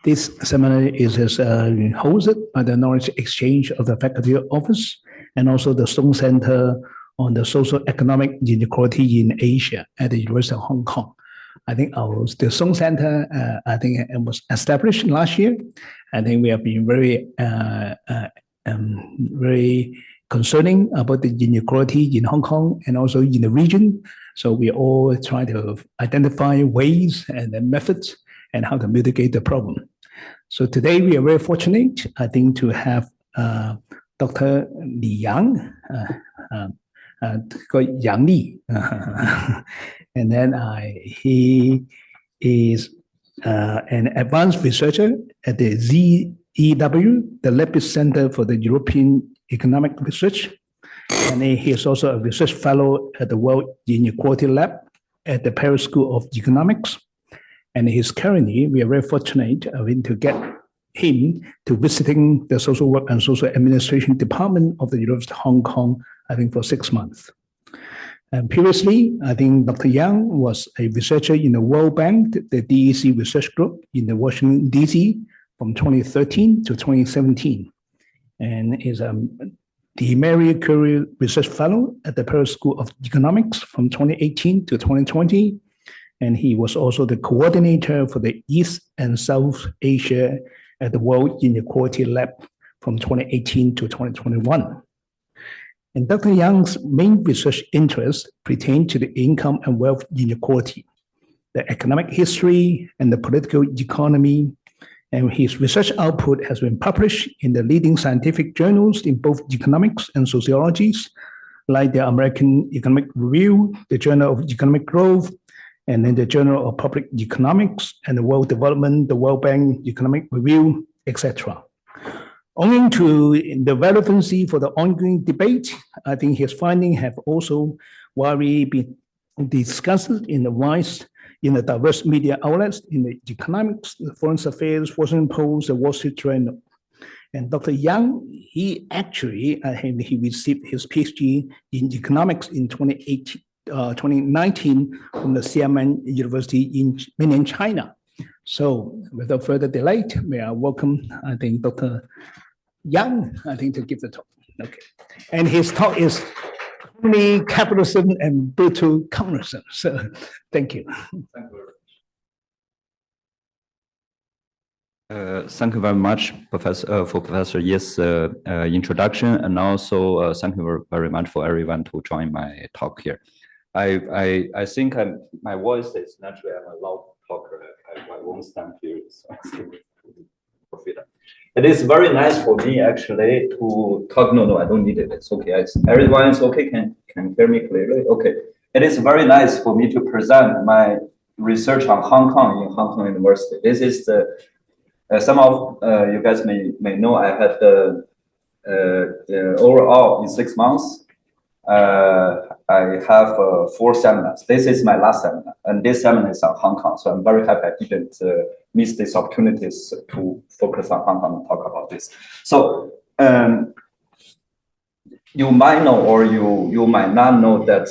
This seminar is hosted by the Knowledge Exchange of the Faculty Office and also the Stone Center on the Socio-Economic Inequality in Asia at the University of Hong Kong. I think the Stone Center, I think it was established last year. I think we have been very concerning about the inequality in Hong Kong and also in the region. So we all try to identify ways and methods and how to mitigate the problem. So today we are very fortunate, I think, to have Dr. Li Yang, Yang Li, and then he is an advanced researcher at the ZEW, the Leibniz Center for the European Economic Research. And he is also a research fellow at the World Inequality Lab at the Paris School of Economics. And he's currently, we are very fortunate to get him to visiting the Social Work and Social Administration Department of the University of Hong Kong, I think, for 6 months. And previously, I think Dr. Yang was a researcher in the World Bank, the DEC Research Group in the Washington, D.C. from 2013 to 2017, and is the Marie Curie Research Fellow at the Paris School of Economics from 2018 to 2020. And he was also the coordinator for the East and South Asia at the World Inequality Lab from 2018 to 2021. And Dr. Yang's main research interests pertain to the income and wealth inequality, the economic history, and the political economy. And his research output has been published in the leading scientific journals in both economics and sociologies, like the American Economic Review, the Journal of Economic Growth, and then the Journal of Public Economics, and the World Development, the World Bank Economic Review, etc. Owing to the relevancy for the ongoing debate, I think his findings have also widely been discussed in the diverse media outlets, in the economics, the foreign affairs, Washington Post, the Wall Street Journal. And Dr. Yang, he actually, he received his PhD in economics in 2019 from the Xiamen University in mainland China. So without further delay, may I welcome, I think, Dr. Yang, I think, to give the talk. Okay. And his talk is Crony Capitalism and Pluto-Communism. So thank you. Thank you very much. Thank you very much, Professor Ye's introduction, and also thank you very much for everyone to join my talk here. I think my voice is naturally, I'm a loud talker. I won't stand here, so it is very nice for me actually to talk. No, I don't need it. It's okay. Everyone is okay. Can hear me clearly? Okay. It is very nice for me to present my research on Hong Kong in Hong Kong University. This is the some of you guys may know. I had the overall in 6 months. I have 4 seminars. This is my last seminar, and this seminar is on Hong Kong. So I'm very happy I didn't miss these opportunities to focus on Hong Kong and talk about this. So you might know, or you might not know, that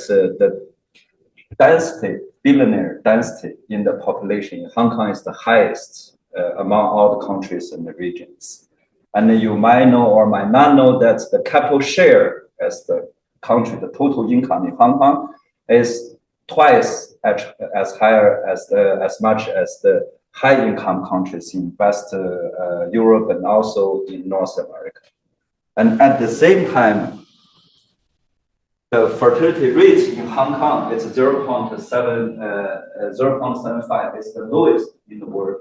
the billionaire density in the population in Hong Kong is the highest among all the countries and the regions. And you might know or might not know that the capital share as the country, the total income in Hong Kong is twice as higher as much as the high income countries in West Europe and also in North America. And at the same time, the fertility rate in Hong Kong is 0.75, is the lowest in the world.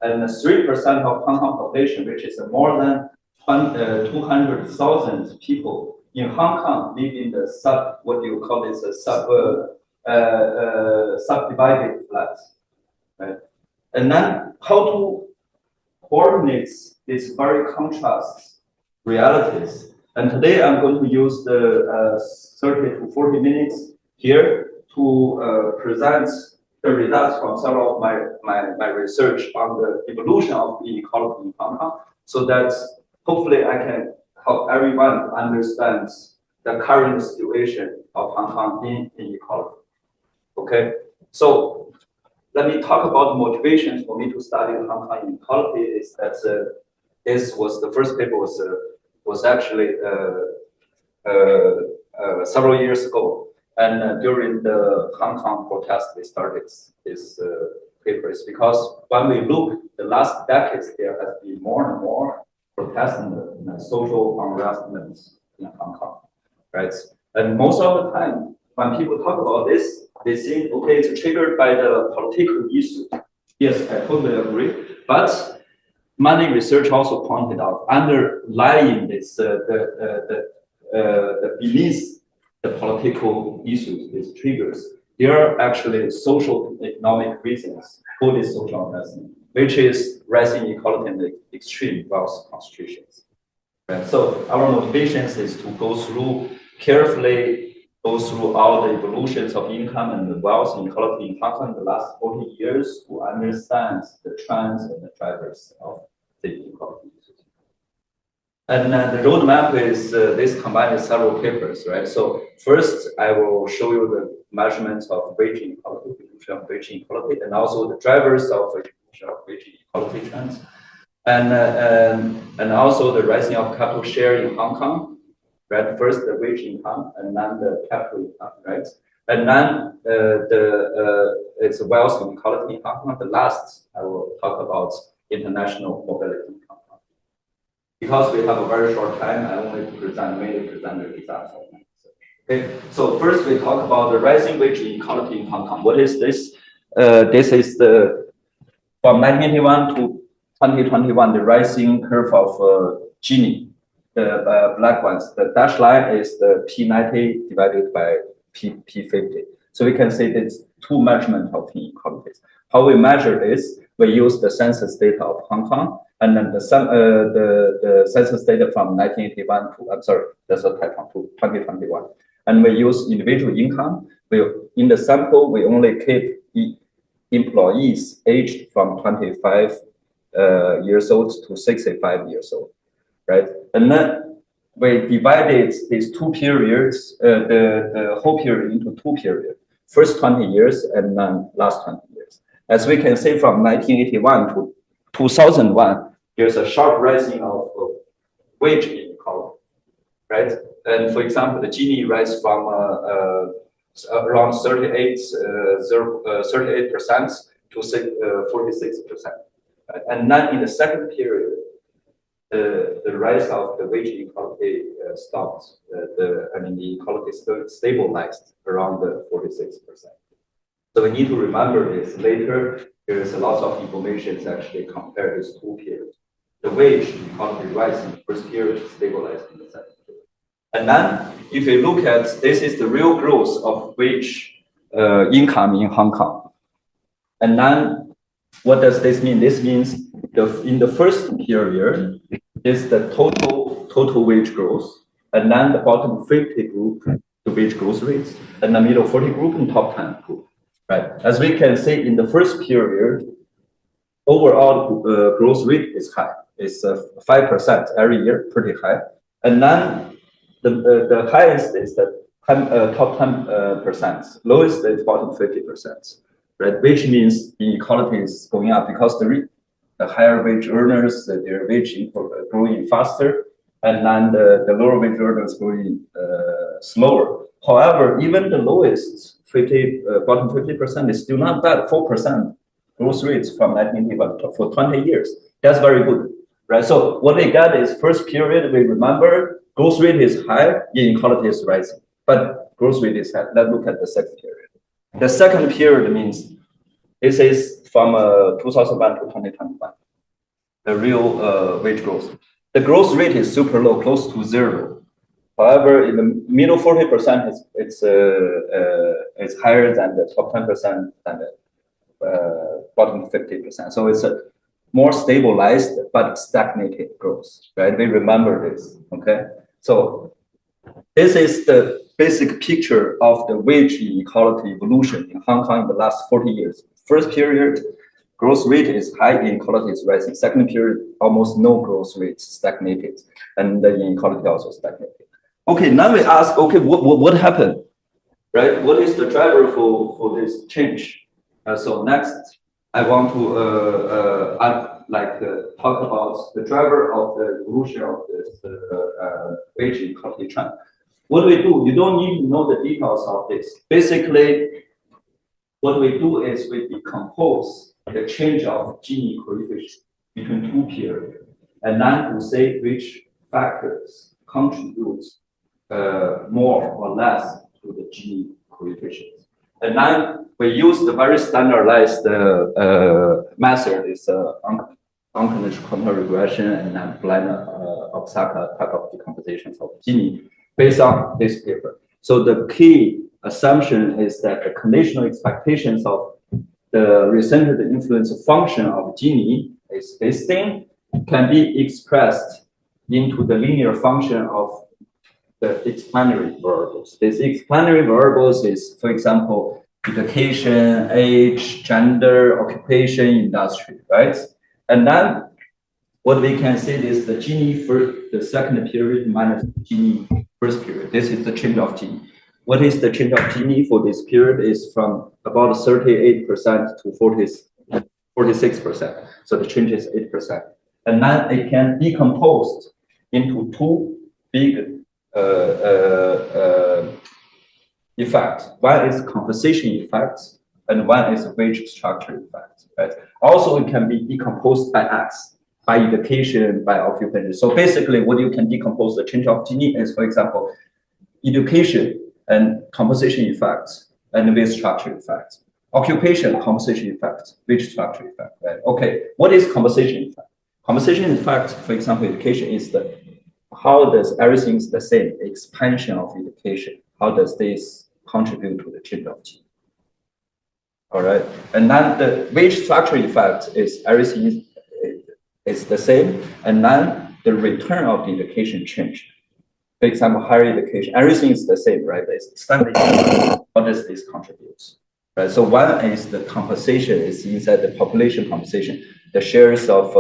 And 3% of Hong Kong population, which is more than 200,000 people in Hong Kong, live in the subdivided flats, right? And then how to coordinate these very contrast realities. And today I'm going to use the 30 to 40 minutes here to present the results from some of my research on the evolution of inequality in Hong Kong, so that hopefully I can help everyone understand the current situation of Hong Kong in inequality. Okay, so let me talk about motivations for me to study Hong Kong inequality. Is that this was the first paper was actually several years ago, and during the Hong Kong protest, we started this papers because when we look the last decades, there has been more and more protests and social unrest in Hong Kong, right? And most of the time, when people talk about this, they think, okay, it's triggered by the political issue. Yes, I totally agree. But many research also pointed out underlying this the beneath the political issues, these triggers, there are actually social economic reasons for this social unrest, which is rising inequality and extreme wealth concentrations. Right? So our motivations is to carefully go through all the evolutions of income and the wealth inequality in Hong Kong in the last 40 years to understand the trends and the drivers of the inequality. And the roadmap is this combines several papers, right? So first, I will show you the measurements of wage inequality, evolution of wage inequality, and also the drivers of evolution of wage inequality trends, and also the rising of capital share in Hong Kong, right? First, the wage income, and then the capital income, right? And then it's wealth inequality in Hong Kong. The last, I will talk about international mobility. Because we have a very short time, I only mainly present the results of my research. Okay, so first we talk about the rising wage inequality in Hong Kong. What is this? This is from 1981 to 2021, the rising curve of Gini, the black ones. The dashed line is the P90 divided by P50. So we can say there's two measurements of inequalities. How we measure this? We use the census data of Hong Kong. And then the census data from 1981 to, I'm sorry, that's a type to 2021. And we use individual income. In the sample, we only keep employees aged from 25 years old to 65 years old, right? And then we divided these two periods, the whole period into two periods. First 20 years and then last 20 years. As we can see from 1981 to 2001, there's a sharp rising of wage inequality, right? And for example, the Gini rise from around 38% to 46%. Right? And then in the second period, the rise of the wage inequality stopped. The inequality stabilized around the 46%. So we need to remember this. Later, there is a lot of information to actually compare these two periods. The wage inequality rise in the first period, stabilized in the second period. And then, if you look at this, is the real growth of wage income in Hong Kong. And then, what does this mean? This means in the first period is the total wage growth, and then the bottom 50 group, the wage growth rates, and the middle 40 group and top 10 group. Right. As we can see in the first period, overall growth rate is high. It's 5% every year, pretty high. And then the highest is the top 10%. Lowest is bottom 50%. Right, which means inequality is going up because the higher wage earners, their wage growing faster, and then the lower wage earners growing slower. However, even the lowest bottom 50% is still not bad. 4% growth rates from 1981 for 20 years. That's very good, right? So what we got is first period. We remember growth rate is high, inequality is rising, but growth rate is high. Let's look at the second period. The second period means this is from 2001 to 2021. The real wage growth. The growth rate is super low, close to zero. However, in the middle 40%, it's higher than the top 10% and the bottom 50%. So it's a more stabilized but stagnated growth, right? We remember this, okay? So this is the basic picture of the wage inequality evolution in Hong Kong in the last 40 years. First period, growth rate is high, inequality is rising. Second period, almost no growth rate, stagnated, and the inequality also stagnated. Okay, now we ask, okay, what happened, right? What is the driver for this change? So next, I want to talk about the driver of the evolution of this wage inequality trend. What do we do? You don't need to know the details of this. Basically, what we do is we decompose the change of Gini coefficient between two periods, and then we say which factors contribute more or less to the Gini coefficient. And then we use the very standardized method, is unconditional control regression and then blind Osaka type of decompositions of Gini based on this paper. So the key assumption is that the conditional expectations of the recentered influence function of Gini is this thing can be expressed into the linear function of the explanatory variables. These explanatory variables is, for example, education, age, gender, occupation, industry, right? And then what we can say is the Gini for the second period minus Gini first period. This is the change of Gini. What is the change of Gini for this period is from about 38% to 46%. So the change is 8%. And then it can be decomposed into two big effects. One is compensation effects, and one is wage structure effect. Right? Also, it can be decomposed by X, by education, by occupation. So basically, what you can decompose the change of Gini is, for example, education and compensation effects and wage structure effects. Occupation, compensation effect, wage structure effect. Right? Okay, what is compensation effect? Compensation effect, for example, education is the how does everything is the same expansion of education? How does this contribute to the change of Gini? All right, and then the wage structure effect is everything is the same, and then the return of the education change. For example, higher education, everything is the same, right? It's standard. How does this contribute? Right. So one is the compensation is inside the population compensation, the shares of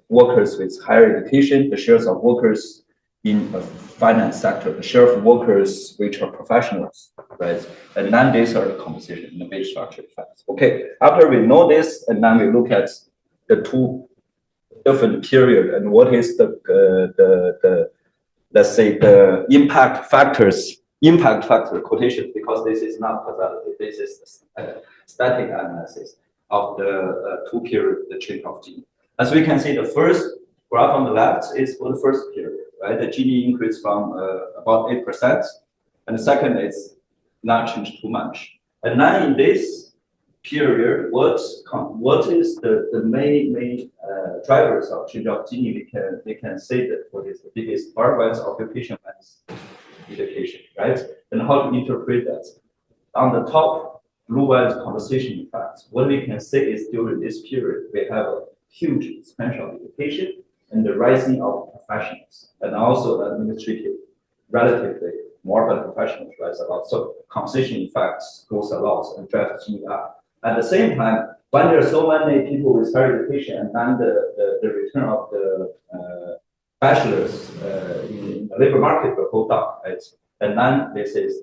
workers with higher education, the shares of workers in the finance sector, the share of workers which are professionals, right? And then these are the compensation and the wage structure effects. Okay, after we know this, and then we look at the two different period and what is the let's say the impact factor quotation, because this is not causality, this is static analysis of the two period, the change of Gini. As we can see, the first graph on the left is for the first period, right? The Gini increased from about 8%, and the second is not changed too much. And now in this period, what is the main drivers of change of Gini? We can say that what is the biggest part was occupation and education, right? And how to interpret that? On the top, blue one is compensation effect. What we can say is during this period, we have a huge expansion of education and the rising of professionals, and also administrative, relatively more than professionals rise a lot. So compensation effects goes a lot and drives Gini up. At the same time, when there are so many people with higher education, and then the return of the bachelors in the labor market will go down, right? And then this is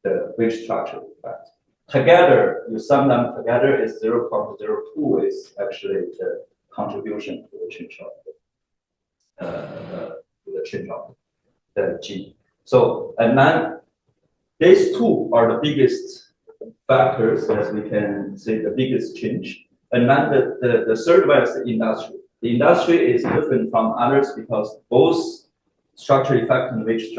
the wage structure effect. Together, you sum them together, is 0.02 is actually the contribution to the change of the Gini. So, and then these two are the biggest factors, as we can say, the biggest change. And then the third one is the industry. The industry is different from others because both structure effect and wage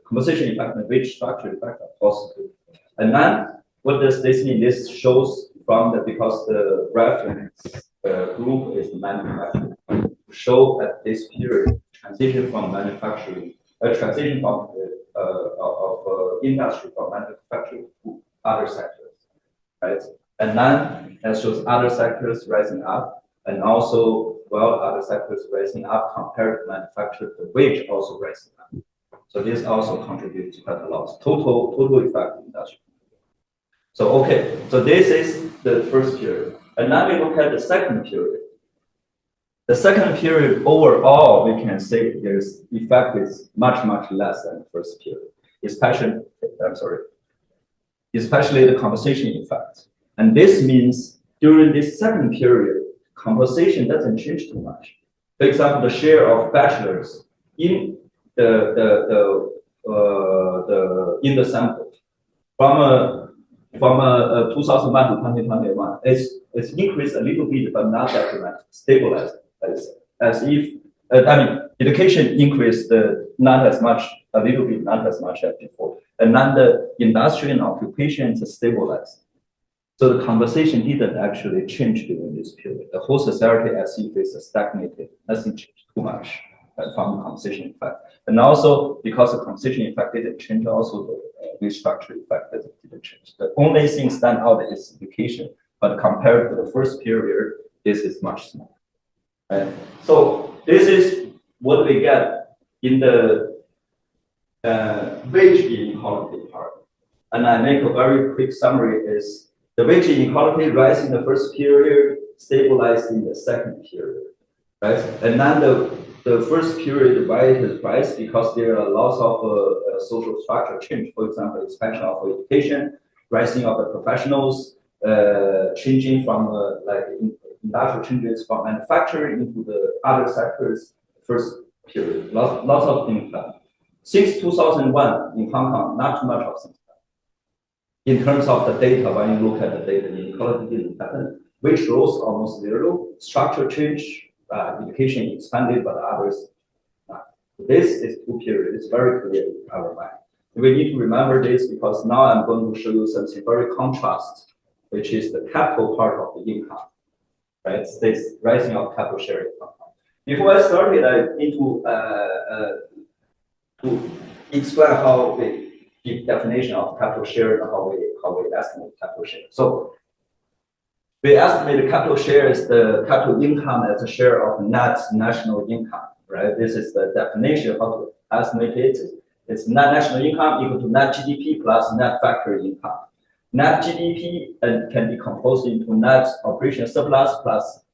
compensation effect and wage structure effect are positive. And then what does this mean? This shows from the, because the reference group is manufacturing, to show at this period transition from manufacturing, transition from industry from manufacturing to other sectors, right? And then that shows other sectors rising up, and also other sectors rising up compared to manufacturing, the wage also rising up. So this also contributes quite a lot. Total effect in industry. So okay, so this is the first period. And now we look at the second period. The second period overall, we can say there's effect is much less than the first period. Especially, I'm sorry. especially the compensation effect. And this means during this second period, compensation doesn't change too much. For example, the share of bachelors in in the sample from 2001 to 2021, it's increased a little bit, but not that dramatic, stabilized as if I mean education increased not as much, a little bit, not as much as before, and then the industry and occupations stabilized. So the conversation didn't actually change during this period. The whole society as if it's stagnated, nothing changed too much from the compensation effect. And also because the compensation effect didn't change, also the restructure effect didn't change. The only thing stand out is education, but compared to the first period, this is much smaller. Right? So this is what we get in the wage inequality part. And I make a very quick summary is the wage inequality rise in the first period, stabilized in the second period, right? And then the first period rise because there are lots of social structure change. For example, expansion of education, rising of the professionals, changing from like industrial changes from manufacturing into the other sectors. First period, lots of things done. Since 2001 in Hong Kong, not too much of things. In terms of the data, when you look at the data, inequality didn't happen. Wage growth almost zero. Structure change, education expanded, but others not. This is two periods. It's very clear in our mind. We need to remember this because now I'm going to show you something very contrast, which is the capital part of the income. Right? This rising of capital share income. Before I started, I need to explain how we give definition of capital share and how we estimate capital share. So we estimate the capital share is the capital income as a share of net national income, right? This is the definition how to estimate it. It's net national income equal to net GDP plus net factory income. Net GDP can be composed into net operation surplus plus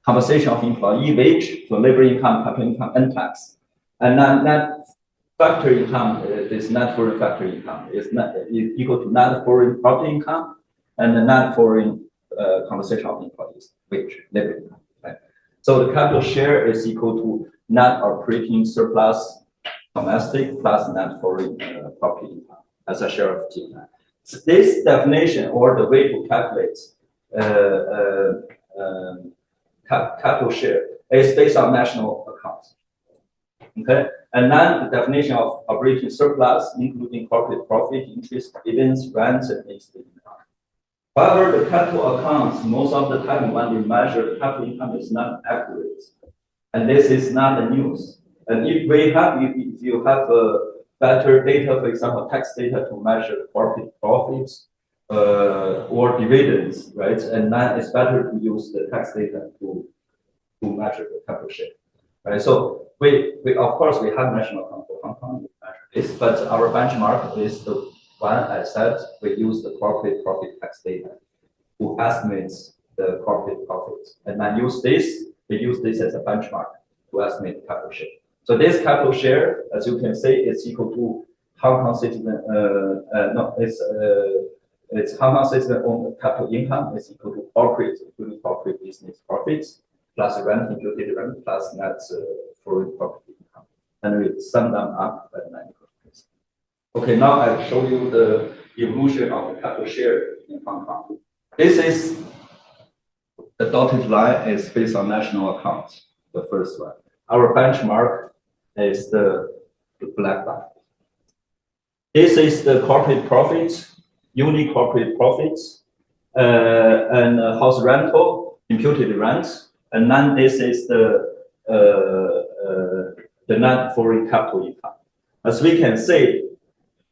compensation of employee wage for labor income, capital income, and tax. And then net factory income is net foreign factory income. It's equal to net foreign property income and the net foreign compensation of employees, wage, labor income. Right? So the capital share is equal to net operating surplus domestic plus net foreign property income as a share of GDP. So this definition or the way to calculate capital share is based on national accounts. Okay, and then the definition of operating surplus, including corporate profit, interest, dividends, rents, and income. However, the capital accounts, most of the time when they measure the capital income is not accurate. And this is not the news. And if you have better data, for example, tax data to measure corporate profits or dividends, right? And then it's better to use the tax data to measure the capital share. Right, so we of course we have national account for Hong Kong, we measure this, but our benchmark is the one I said we use the corporate profit tax data to estimate the corporate profits, and then we use this as a benchmark to estimate the capital share. So this capital share, as you can see, is equal to Hong Kong citizen. It's Hong Kong citizen owned capital income is equal to corporate, including corporate business profits, plus rent, imputed rent, plus net foreign property income. And we sum them up by 90%. Okay, now I'll show you the evolution of the capital share in Hong Kong. This is the dotted line is based on national accounts, the first one. Our benchmark is the black line. This is the corporate profits, unit corporate profits, and house rental, imputed rents. And then this is the net foreign capital income. As we can see,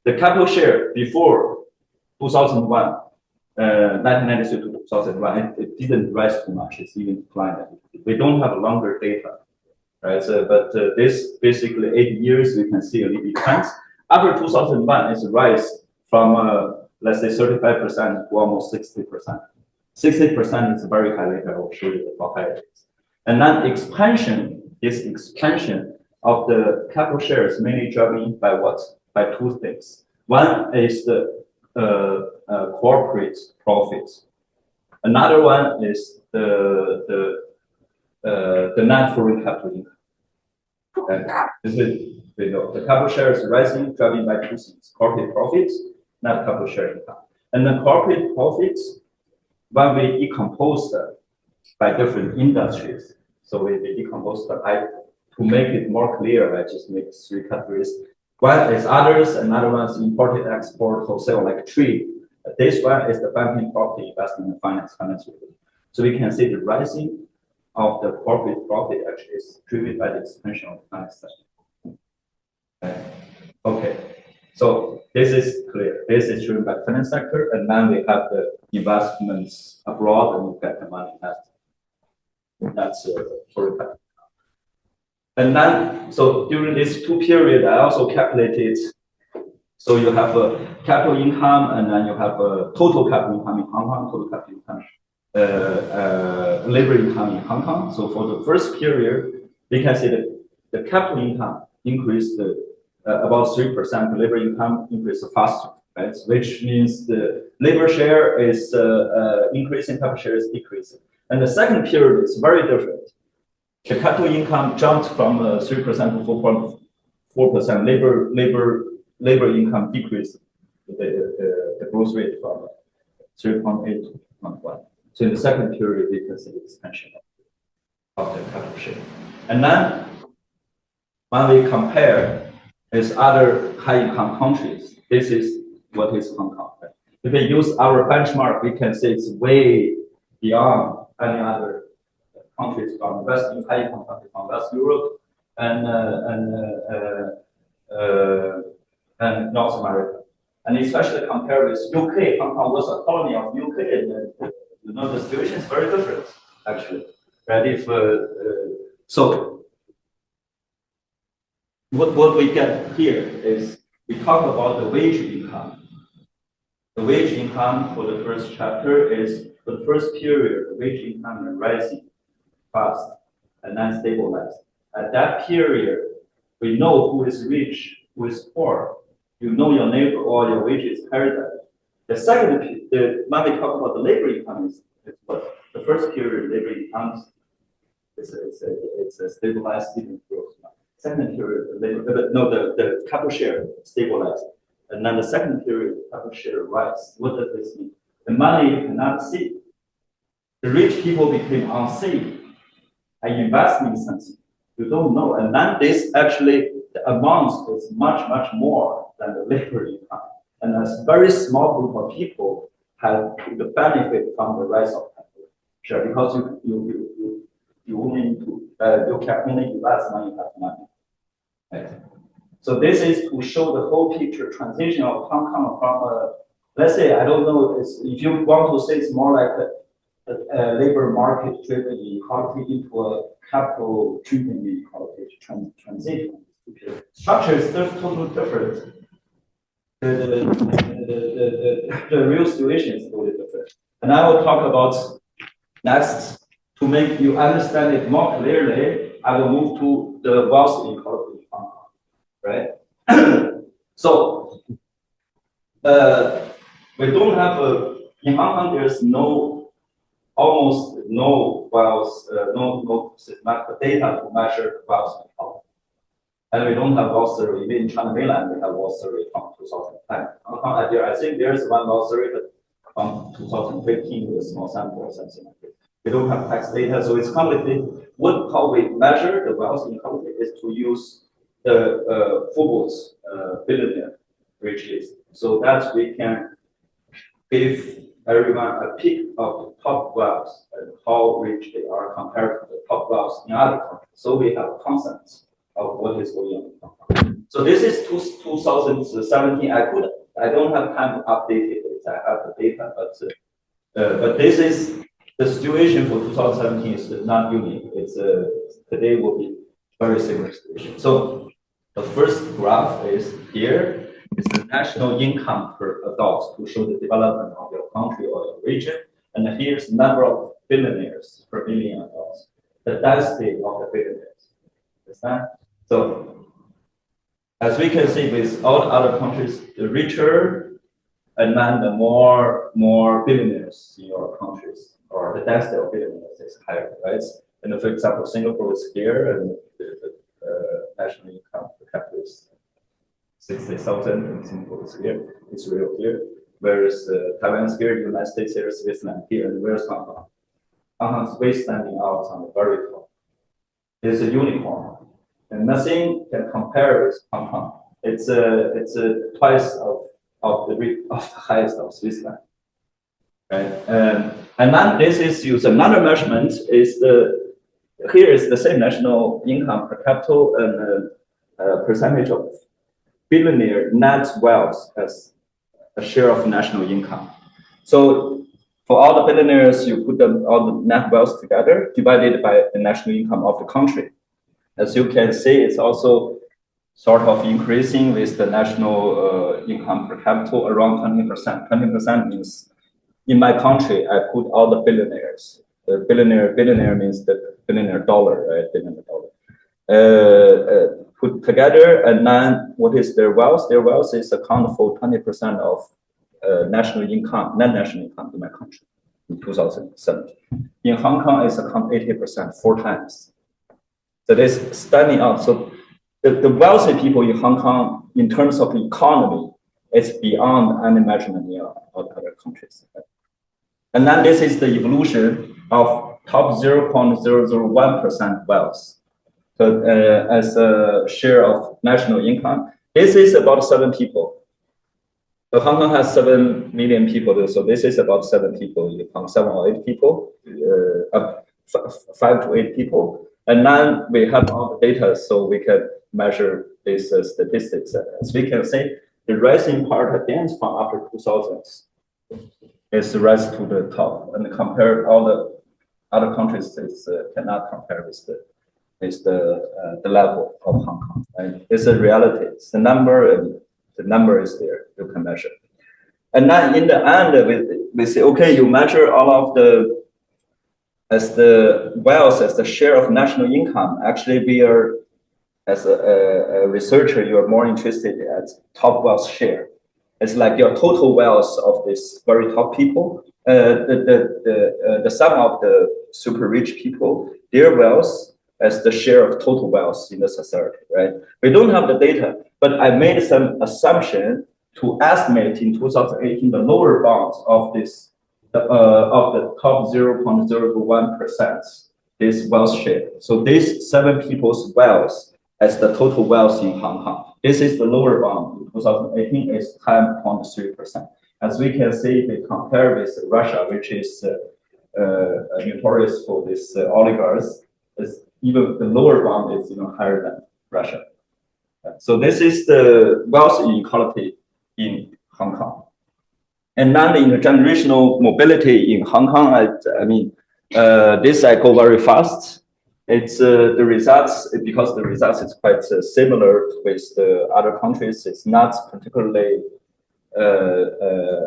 the capital share before 2001, 1993 to 2001, it didn't rise too much. It's even declined. We don't have longer data, right? So, but this basically 8 years, we can see a little bit trends. After 2001, it's a rise from let's say 35% to almost 60%. 60% is very high later. I will show you how high it is. And then this expansion of the capital share is mainly driven by what? By two things. One is the corporate profits. Another one is the net foreign capital income. This is the capital share is rising, driven by two things: corporate profits, net capital share income. And the corporate profits, when we decompose them by different industries, so we decompose them. To make it more clear, I just make three categories. One is others, another one is import, export, wholesale, like trade. This one is the banking, property, investment, and finance, financial. So we can see the rising of the corporate profit actually is driven by the expansion of the finance sector. Okay, so this is clear. This is driven by the finance sector, and then we have the investments abroad, and we get the money that's foreign capital. And then, so during this two period, I also calculated. So you have a capital income, and then you have a total capital income in Hong Kong, total capital income, labor income in Hong Kong. So for the first period, we can see that the capital income increased about 3%. The labor income increased faster, right? Which means the labor share is increasing, capital share is decreasing. And the second period is very different. The capital income jumped from 3% to 4%. Labor income decreased the growth rate from 3.8 to 2.1. So in the second period, we can see the expansion of the capital share. And then when we compare with other high-income countries, this is what is Hong Kong. Right? If we use our benchmark, we can say it's way beyond any other countries from Western high-income countries from West Europe and North America, and especially compared with UK. Hong Kong was a colony of UK, and you know the situation is very different actually. Right? If so, what we get here is we talk about the wage income. The wage income for the first chapter is for the first period, the wage income is rising fast and then stabilized. At that period, we know who is rich, who is poor. You know your neighbor or your wages carry that. The second, when we talk about the labor income, is what the first period labor income it's a stabilized even growth. Second period, the capital share stabilized, and then the second period capital share rise. What does this mean? The money you cannot see. The rich people became unseen. I invest in something you don't know, and then this actually the amount is much more than the labor income, and a very small group of people have the benefit from the rise of capital share because you only need to you can only invest when you have money. Right? So this is to show the whole picture transition of Hong Kong from let's say I don't know if you want to say it's more like a labor market driven inequality into a capital driven inequality transition. Structure is totally different. The real situation is totally different. And I will talk about next to make you understand it more clearly. I will move to the wealth inequality in Hong Kong, right? So we don't have in Hong Kong. There's almost no wealth, no systematic data to measure wealth inequality. And we don't have wealth survey. Even in China mainland, we have wealth survey from 2010. I think there's one wealth survey from 2015 with a small sample or something like that. We don't have tax data, so it's complicated. How we measure the wealth inequality is to use the Forbes billionaire rich list, so that we can give everyone a peek of the top wealth and how rich they are compared to the top wealth in other countries. So we have a concept of what is going on. So this is 2017. I don't have time to update it. I have the data, but this is the situation for 2017 is not unique. It's today will be very similar situation. So the first graph is here. It's the national income per adult to show the development of your country or your region. And here's the number of billionaires per million adults. The density of the billionaires. Understand? So as we can see with all other countries, the richer And then the more billionaires in your countries, or the density of billionaires is higher, right? And for example, Singapore is here, and the national income per capita is 60,000, and Singapore is here. It's real here. Whereas Taiwan is here, United States here, Switzerland here, and where's Hong Kong? Hong Kong is way standing out on the very top. It's a unicorn, and nothing can compare with Hong Kong. It's twice of the highest of Switzerland, right? And then this is used. Another measurement is here is the same national income per capita and percentage of billionaire net wealth as a share of national income. So for all the billionaires, you put all the net wealth together, divided by the national income of the country. As you can see, it's also sort of increasing with the national income per capita around 20%. 20% means in my country, I put all the billionaires. The billionaire means the billionaire dollar, right? Billionaire dollar. Put together, and then what is their wealth? Their wealth is account for 20% of national income, net national income in my country in 2017. In Hong Kong, it's account 80%, 4 times. So this standing out. So the wealthy people in Hong Kong, in terms of economy, it's beyond any measurement in other countries. And then this is the evolution of top 0.001% wealth. So as a share of national income, this is about 7 people. So Hong Kong has 7 million people, so this is about 7 people. You count 7 or 8 people, 5 to 8 people, and then we have all the data, so we can measure these statistics. As we can see, the rising part again from after 2000 is the rise to the top, and compare all the other countries, it's cannot compare with the level of Hong Kong. Right? It's a reality. It's the number, and the number is there. You can measure. And then in the end, we say, okay, you measure all of the wealth as the share of national income. Actually, we are, as a researcher, you are more interested at top wealth share. It's like your total wealth of this very top people. The sum of the super rich people, their wealth as the share of total wealth in the society, right? We don't have the data, but I made some assumption to estimate in 2018 the lower bound of this of the top 0.01%, this wealth share. So these 7 people's wealth as the total wealth in Hong Kong. This is the lower bound. In 2018 is 10.3%. As we can see, we compare with Russia, which is notorious for this oligarchs. Even the lower bound is higher than Russia. So this is the wealth inequality in Hong Kong. And then in the generational mobility in Hong Kong, I mean, this I go very fast. It's the results, because the results is quite similar with the other countries. It's not particularly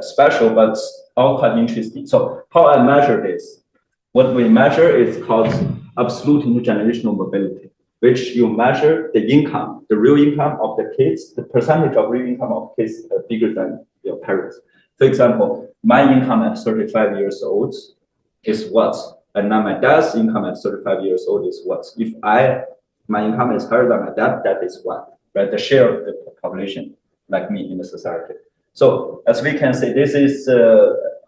special, but all quite interesting. So how I measure this? What we measure is called absolute intergenerational mobility, which you measure the income, the real income of the kids, the percentage of real income of kids bigger than your parents. For example, my income at 35 years old is what? And now my dad's income at 35 years old is what? If my income is higher than my dad, that is what? Right? The share of the population, like me in the society. So as we can see, this is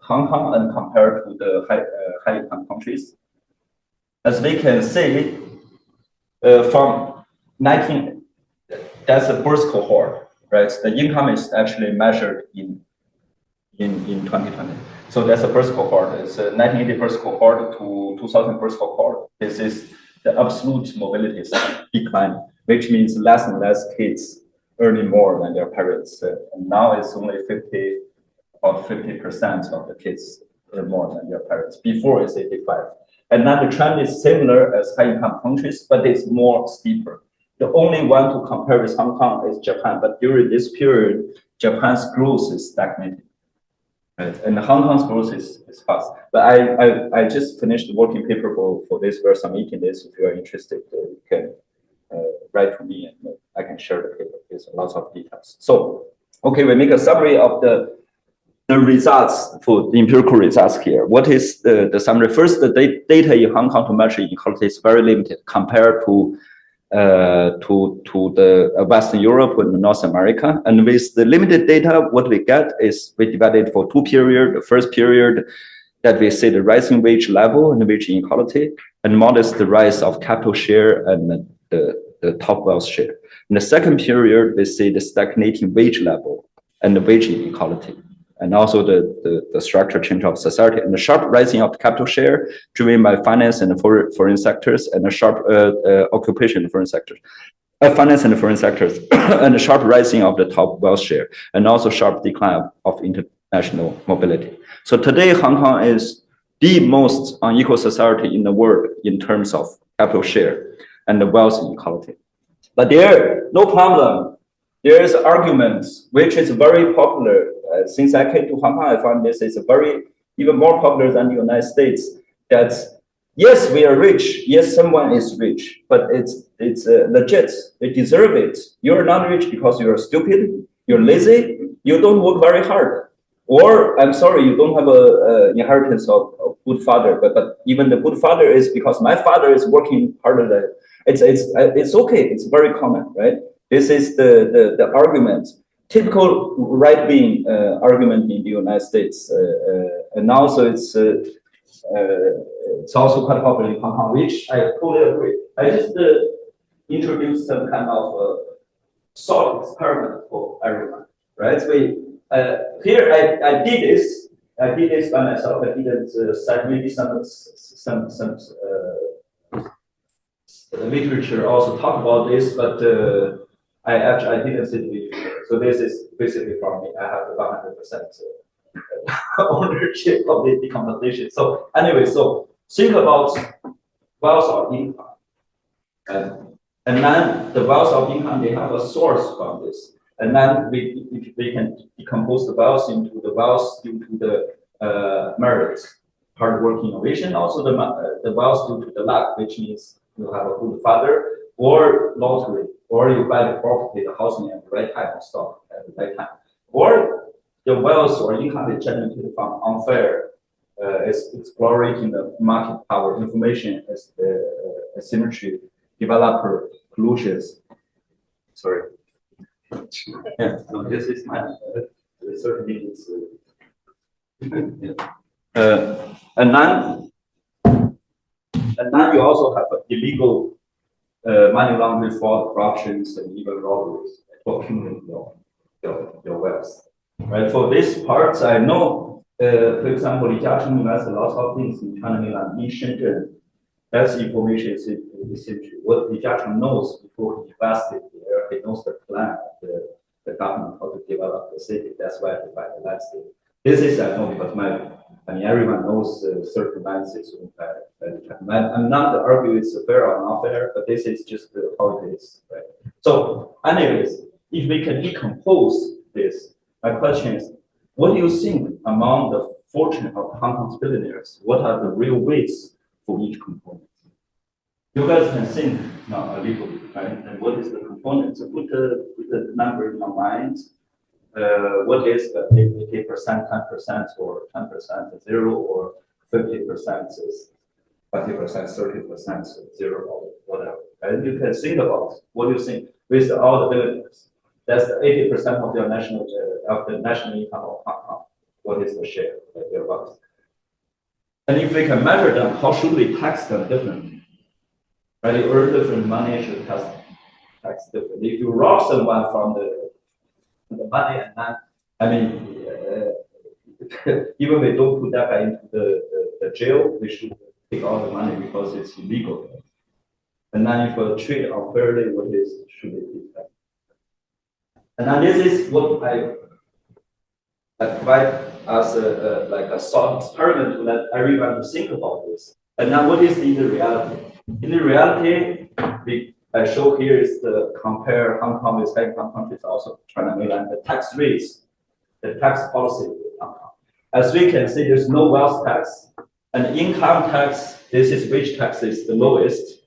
Hong Kong and compared to the high income countries. As we can see, from 19, that's a birth cohort, right? The income is actually measured in 2020. So that's a birth cohort. It's a 1980 birth cohort to 2000 birth cohort. This is the absolute mobility is declining, which means less and less kids earning more than their parents. And now it's only about 50% of the kids earn more than their parents. Before it's 85. And now the trend is similar as high-income countries, but it's more steeper. The only one to compare with Hong Kong is Japan, but during this period, Japan's growth is stagnating, right? And Hong Kong's growth is fast. But I just finished the working paper for this, where I'm making this. If you are interested, you can write to me, and I can share the paper with lots of details. So, okay, we make a summary of the the results for the empirical results here. What is the summary? First, the data in Hong Kong to measure inequality is very limited compared to the Western Europe and North America. And with the limited data, what we get is we divided for 2 periods. The first period that we see the rising wage level and wage inequality, and modest the rise of capital share and the top wealth share. In the second period, we see the stagnating wage level and the wage inequality, and also the structure change of society, and the sharp rising of capital share driven by finance and foreign sectors, and the sharp occupation in foreign sectors. Finance and foreign sectors, and the sharp rising of the top wealth share, and also sharp decline of international mobility. So today, Hong Kong is the most unequal society in the world in terms of capital share and the wealth inequality. But there, no problem. There is arguments which is very popular. Since I came to Hong Kong, I found this is even more popular than the United States. That yes, we are rich. Yes, someone is rich, but it's legit. They deserve it. You're not rich because you're stupid. You're lazy. You don't work very hard. Or I'm sorry, you don't have a inheritance of good father. But even the good father is because my father is working harder than. It's okay. It's very common, right? This is the argument, typical right-wing argument in the United States, and also it's also quite popular in Hong Kong, which I totally agree. I just introduced some kind of thought experiment for everyone, right? Here I did this. I did this by myself. I didn't cite maybe some literature also talk about this, but I didn't see the literature. So this is basically from me. I have 100% ownership of the decomposition. So anyway, so think about wealth of income, and then the wealth of income, they have a source from this, and then we can decompose the wealth into the wealth due to the merit, hard work, innovation, also the wealth due to the luck, which means you have a good father, or lottery, or you buy the property, the housing at the right time, or stock at the right time, or the wealth or income is generated from unfair, is exploring the market power, information as the asymmetry, developer collusions. Sorry. Yeah, so this is my certainly it's and then you also have illegal money laundering, fraud, corruptions, and even robberies to accumulate your wealth. Right. For this part, I know, for example, Li Jiaqing invests a lot of things in China mainland, in Shenzhen. That's information is essential. What Li Jiaqing knows before he invested there, he knows the plan of the government how to develop the city. That's why he buy the landscape. This is I know because everyone knows certain landscapes. I'm not arguing it's fair or not fair, but this is just how it is, right? So, anyways, if we can decompose this, my question is, what do you think among the fortune of Hong Kong's billionaires? What are the real weights for each component? You guys can think now a little bit, right? And what is the component? So put the number in your mind. What is the 80%, 10%, or 10% 0, or 50% is 20%, 30% 0, or whatever. And you can think about what you think with all the billionaires. That's the 80% of the national income of Hong Kong. What is the share of their wealth? And if we can measure them, how should we tax them differently? Right? You earn different money, should tax differently. If you rob someone from the money, and then, even we don't put that guy into the jail, we should take all the money because it's illegal. And then if we treat unfairly, what should we do that? And then this is what I provide as a thought experiment to let everyone think about this. And now what is in the reality? In the reality, I show here is the compare Hong Kong with Hong countries, also China mainland, the tax rates, the tax policy with Hong Kong. As we can see, there's no wealth tax, and income tax, this is which tax is the lowest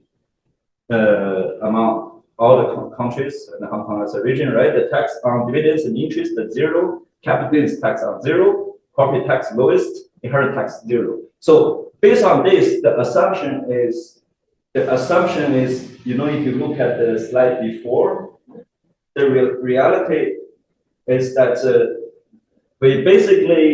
among all the countries, and Hong Kong as a region, right? The tax on dividends and interest at 0, capital gains tax on 0, property tax lowest, inheritance tax 0. So based on this, the assumption is, you know, if you look at the slide before, the reality is that we basically,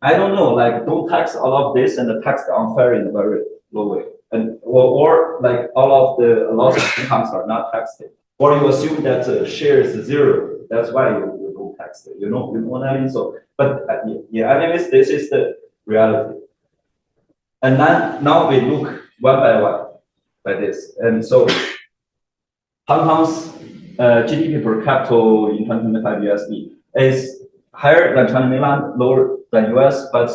I don't know, like don't tax all of this and tax the unfair in a very low way. And or like all of the lots of incomes are not taxed. Or you assume that share is 0. That's why you don't tax it. You know what I mean? So, but yeah, anyways, this is the reality. And then now we look one by one by this. And so Hong Kong's GDP per capita in 2025 USD is higher than China mainland, lower than US, but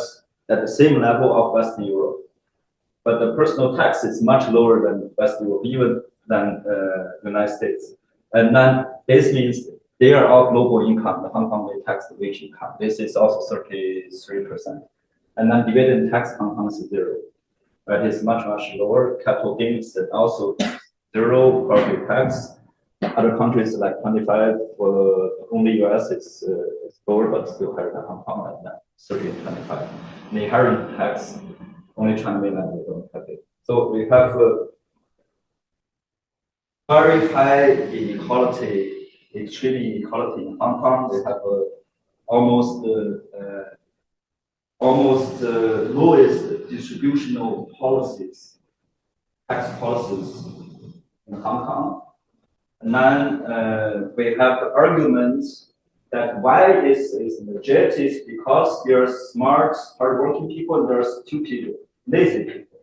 at the same level of Western Europe. But the personal tax is much lower than Western Europe, even than United States. And then this means they are all global income. The Hong Kong may tax the wage income. This is also 33%. And then dividend tax Hong Kong is 0. Right? It's much lower. Capital gains is also 0. Property tax. Other countries like 25. For only US it's lower, but still higher than Hong Kong at 30 and 25. And the inheritance tax, only China mainland we don't have it. So we have very high inequality, extreme inequality in Hong Kong. They have almost lowest distributional policies, tax policies in Hong Kong. And then we have arguments that why this is legit is because there are smart, hardworking people, and there's stupid, lazy people,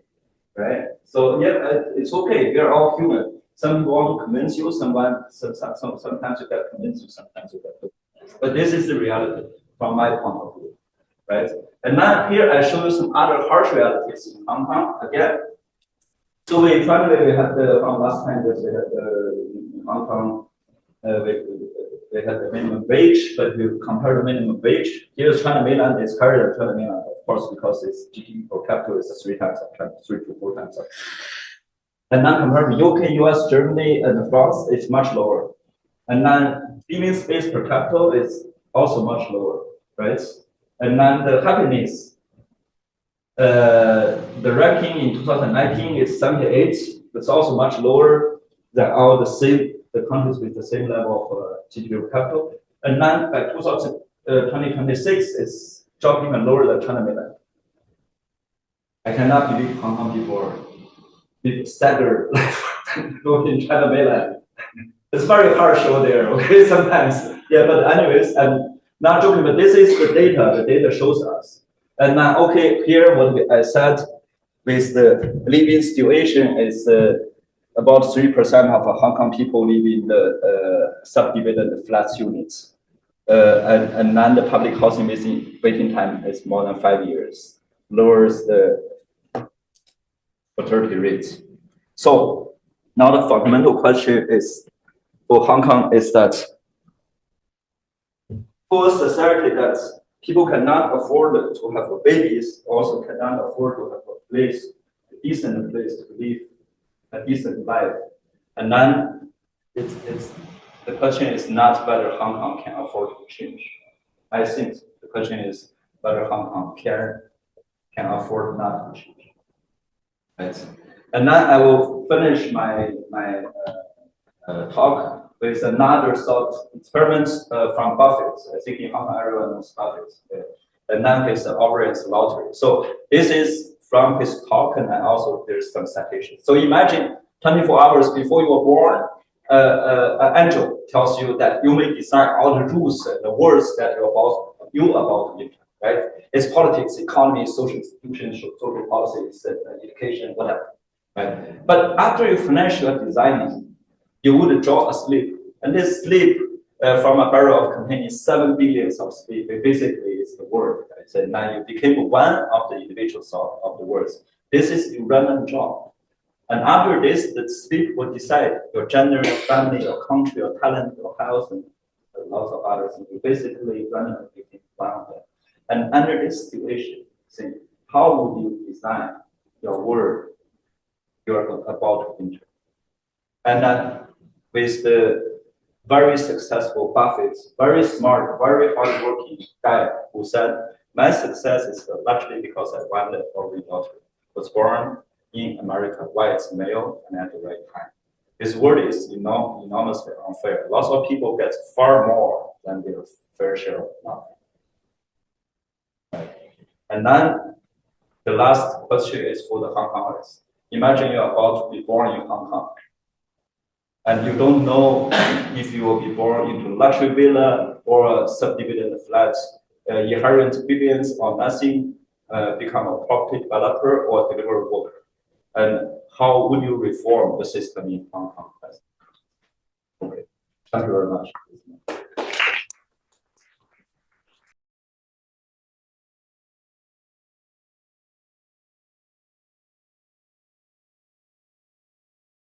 right? So yeah, it's okay. We are all human. Some people want to convince you. Sometimes you get convinced. Sometimes you get convinced. But this is the reality from my point of view, right? And now here I show you some other harsh realities in Hong Kong again. So we finally had from last time that we had in Hong Kong we had the minimum wage, but we compare the minimum wage. Here's China mainland is higher than China mainland, of course, because its GDP per capita is 3 to 4 times up. And then compared to UK, US, Germany, and France, it's much lower. And then living space per capita is also much lower, right? And then the happiness, the ranking in 2019 is 78. It's also much lower than all the countries with the same level of GDP per capita. And then by 2026, it's dropped even lower than China mainland. I cannot believe Hong Kong people stagger go in China mainland. It's very harsh over there, okay, sometimes. Yeah, but anyways, I'm not joking, but this is the data. The data shows us. And now, okay, here what I said with the living situation is about 3% of Hong Kong people live in the subdivided flats units. And then the public housing waiting time is more than 5 years, lowers the fertility rate. So now the fundamental question is for Hong Kong is that for a society that people cannot afford to have babies, also cannot afford to have a decent place to live a decent life. And then the question is not whether Hong Kong can afford to change. I think the question is whether Hong Kong can afford not to change. Right? And then I will finish my talk with another thought experiment from Buffett. I think in Hong Kong everyone knows Buffett. And then his Orion's lottery. So this is from his talk, and then also there's some citations. So imagine 24 hours before you were born, an angel tells you that you may decide all the rules and the words that you're about to enter, right? It's politics, economy, social institutions, social policies, education, whatever, right? But after you finish your designing, you would draw a slip, and this slip from a barrel of containing 7 billion of slip, basically is the word. Right? So now you became one of the individuals of the words. This is a random draw. And after this, the slip will decide your gender, your family, your country, your talent, your health, and lots of others. And you basically randomly became one of them. And under this situation, think, how would you design your word you're about to enter? And then with the very successful Buffett, very smart, very hardworking guy who said, My success is largely because I one only daughter was born in America, white, male, and at the right time. This world is enormously unfair. Lots of people get far more than their fair share of nothing. And then the last question is for the Hong Kongers. Imagine you're about to be born in Hong Kong, and you don't know if you will be born into luxury villa or a subdivided flat, inherit billions or nothing, become a property developer or delivery worker. And how would you reform the system in Hong Kong? Okay. Thank you very much.